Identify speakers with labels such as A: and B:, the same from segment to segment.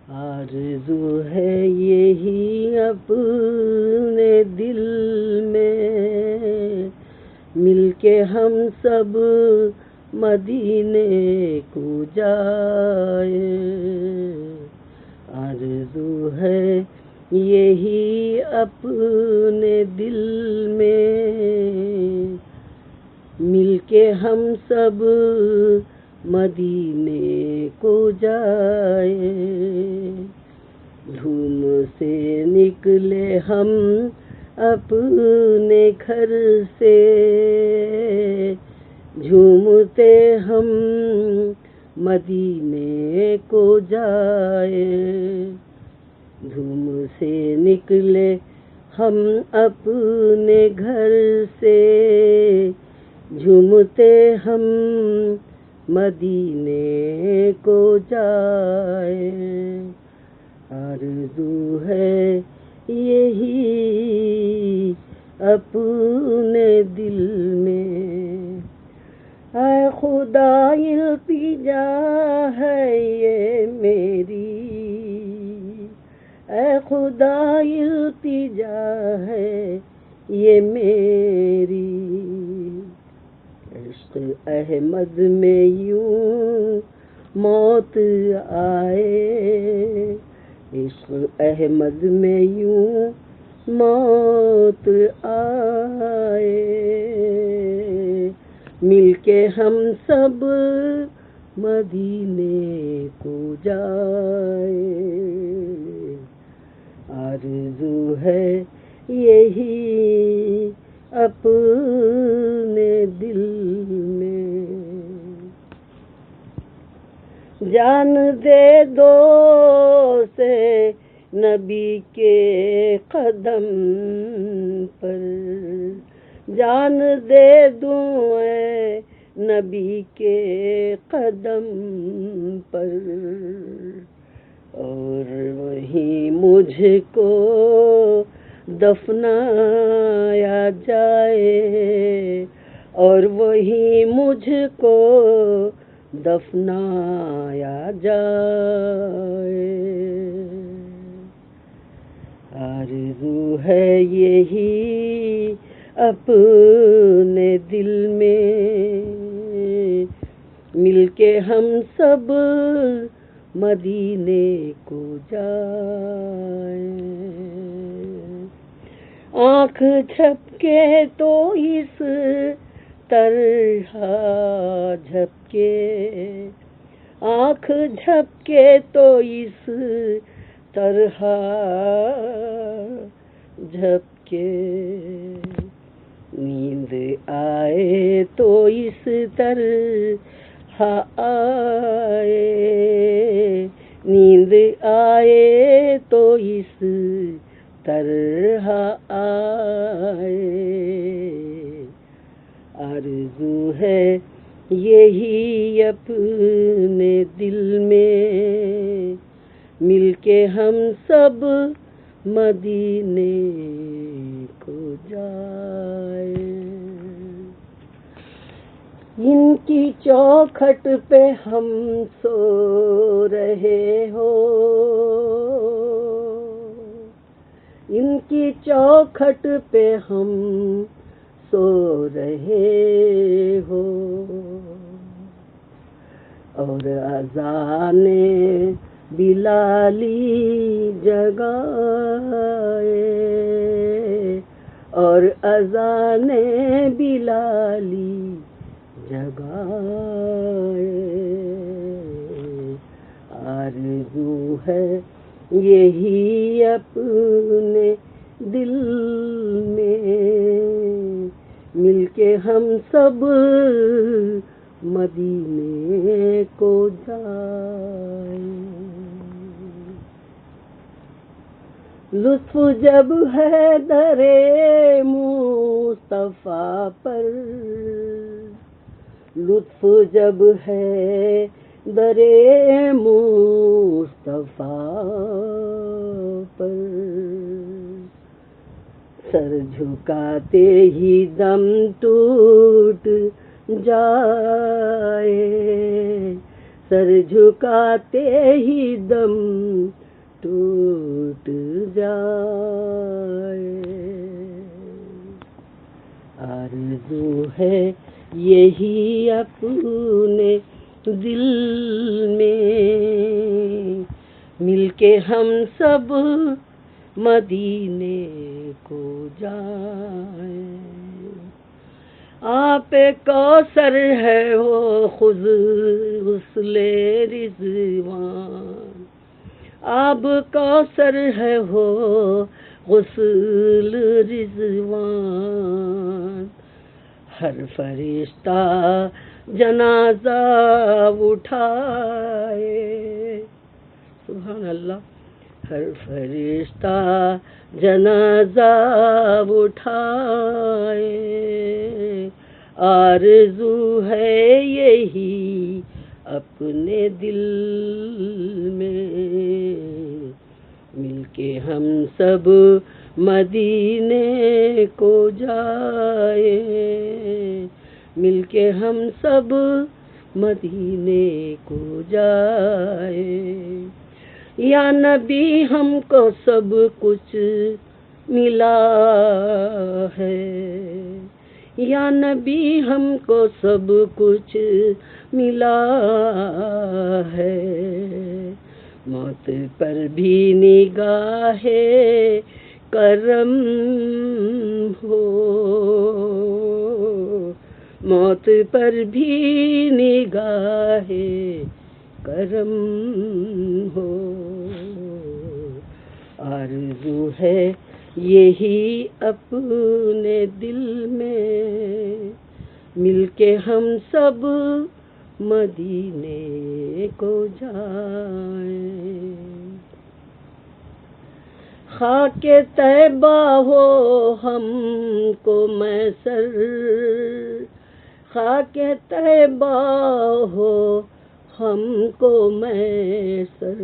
A: آرزو ہے یہی اپنے دل میں، مل کے ہم سب مدینے کو جائیں۔ آرزو ہے یہی اپنے دل میں، مل کے ہم سب مدینے کو جائیں۔ دھوم سے نکلے ہم اپنے گھر سے، جھومتے ہم مدینے کو جائیں۔ دھوم سے نکلے ہم اپنے گھر سے، جھومتے ہم مدینے کو جائیں۔ آرزو ہے یہی اپنے دل میں، اے خدا التجا ہے یہ میری، اے خدا التجا ہے یہ میری۔ عشق احمد میں یوں موت آئے، عشق احمد میں یوں موت آئے، مل کے ہم سب مدینے کو جائیں۔ آرزو ہے یہی اپنے دل میں، جان دے دو سے نبی کے قدم پر، جان دے دوں اے نبی کے قدم پر، اور وہیں مجھ کو دفنایا جائے، اور وہیں مجھ کو دفنایا جائے۔ آرزو ہے یہی اپنے دل میں، مل کے ہم سب مدینے کو جائیں۔ آنکھ جھپکے تو اس طرح جھپکے، آنکھ جھپکے تو اس طرح جھپکے، نیند آئے تو اس طرح آئے، نیند آئے تو اس طرح آئے۔ آرزو ہے یہی اپنے دل میں، مل کے ہم سب مدینے کو جائیں۔ ان کی چوکھٹ پہ ہم سو رہے ہو، ان کی چوکھٹ پہ ہم سو رہے ہو، اور اذان بلالی جگائے، اور اذان بلالی جگائے۔ آرزو ہے یہی اپنے دل میں، مل کے ہم سب مدینے کو جائیں۔ لطف جب ہے در مصطفیٰ پر، لطف جب ہے در مصطفیٰ پر، سر جھکاتے ہی دم ٹوٹ جائے، سر جھکاتے ہی دم ٹوٹ جائے. آرزو ہے یہی اپنے دل میں، مل کے ہم سب مدینے کو جائیں. آپ کوثر ہے وہ خود غسل رضوان، آب کوثر ہے وہ غسل رضوان. ہر فرشتہ جنازہ اٹھائے، سبحان اللہ. ہر فرشتہ جنازہ اٹھائے. آرزو ہے یہی اپنے دل میں، مل کے ہم سب مدینے کو جائے. مل کے ہم سب مدینے کو جائے. یا نبی ہم کو سب کچھ ملا ہے، یا نبی ہم کو سب کچھ ملا ہے. موت پر بھی نگاہ کرم ہو، موت پر بھی نگاہ کرم ہو. آرزو ہے یہی اپنے دل میں، مل کے ہم سب مدینے کو جائیں. خاک طیبہ ہو ہم کو میسر، خاک طیبہ ہو ہم کو میسر.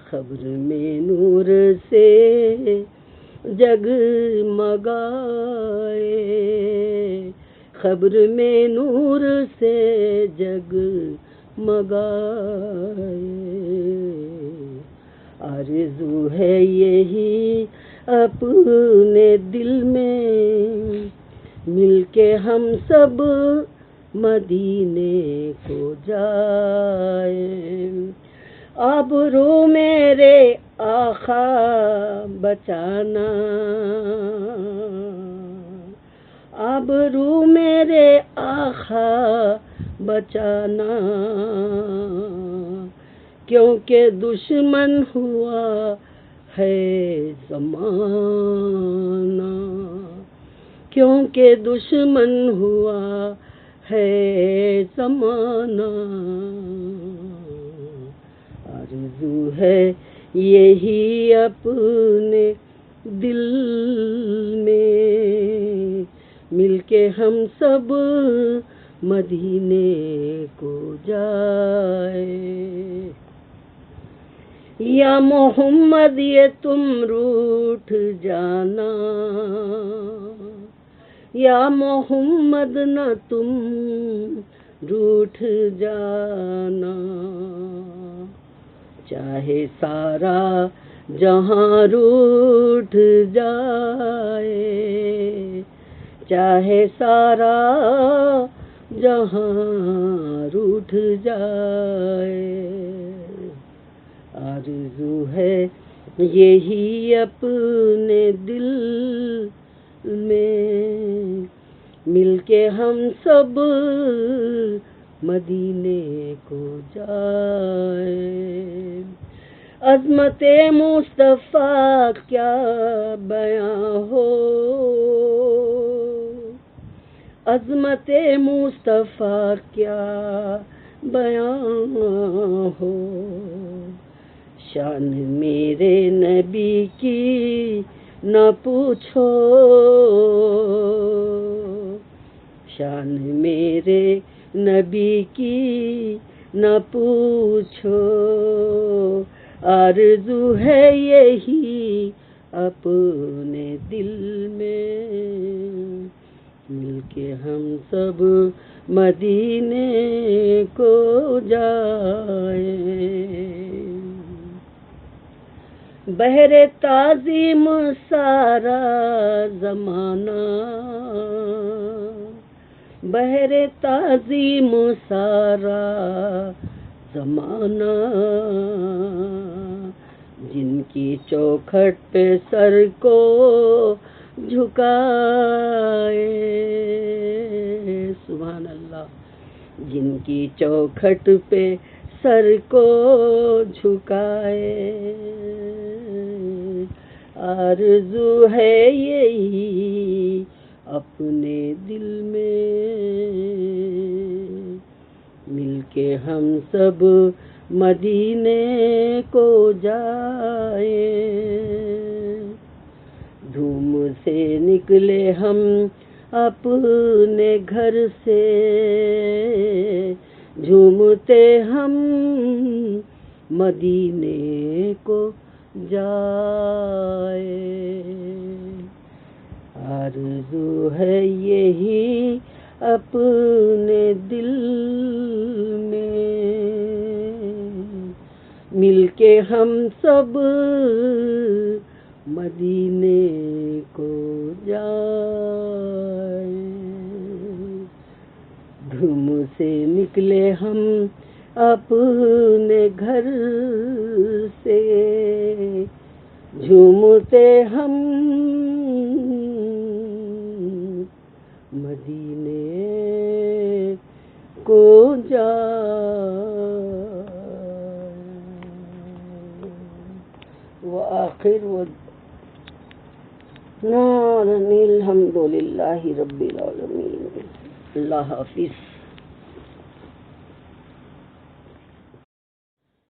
A: قبر میں نور سے جگمگائے، قبر میں نور سے جگمگائے. آرزو ہے یہی اپنے دل میں، مل کے ہم سب مدینے کو جائیں. آبرو میرے آقا بچانا، آبرو میرے آقا بچانا. کیونکہ دشمن ہوا ہے زمانہ، کیونکہ دشمن ہوا ہے زمانہ. آرزو ہے یہی اپنے دل میں، مل کے ہم سب مدینے کو جائیں. یا محمد یہ تم روٹھ جانا، یا محمد نہ تم روٹھ جانا. چاہے سارا جہاں روٹھ جائے، چاہے سارا جہاں روٹھ جائے. آرزو ہے یہی اپنے دل میں، مل کے ہم سب مدینے کو جائیں. عظمت مصطفیٰ کیا بیاں ہو، عظمت مصطفیٰ کیا بیاں ہو. شان میرے نبی کی نہ پوچھو، شان میرے نبی کی نہ پوچھو. آرزو ہے یہی اپنے دل میں، مل کے ہم سب مدینے کو جائیں۔ بہر تعظیم سارا زمانہ، بہر تعظیم سارا زمانہ، جن کی چوکھٹ پہ سر کو جھکائے، سبحان اللہ، جن کی چوکھٹ پہ سر کو جھکائے، آرزو ہے یہی اپنے دل میں، مل کے ہم سب مدینے کو جائیں۔ دھوم سے نکلے ہم اپنے گھر سے، جھومتے ہم مدینے کو جائیں۔ آرزو ہے یہی اپنے دل میں، مل کے ہم سب مدینے کو جائیں۔ دھوم سے نکلے ہم اپنے گھر سے، جھومتے ہم مدینے کو جائیں۔ وآخر الحمد للہ رب العالمین۔ اللہ حافظ۔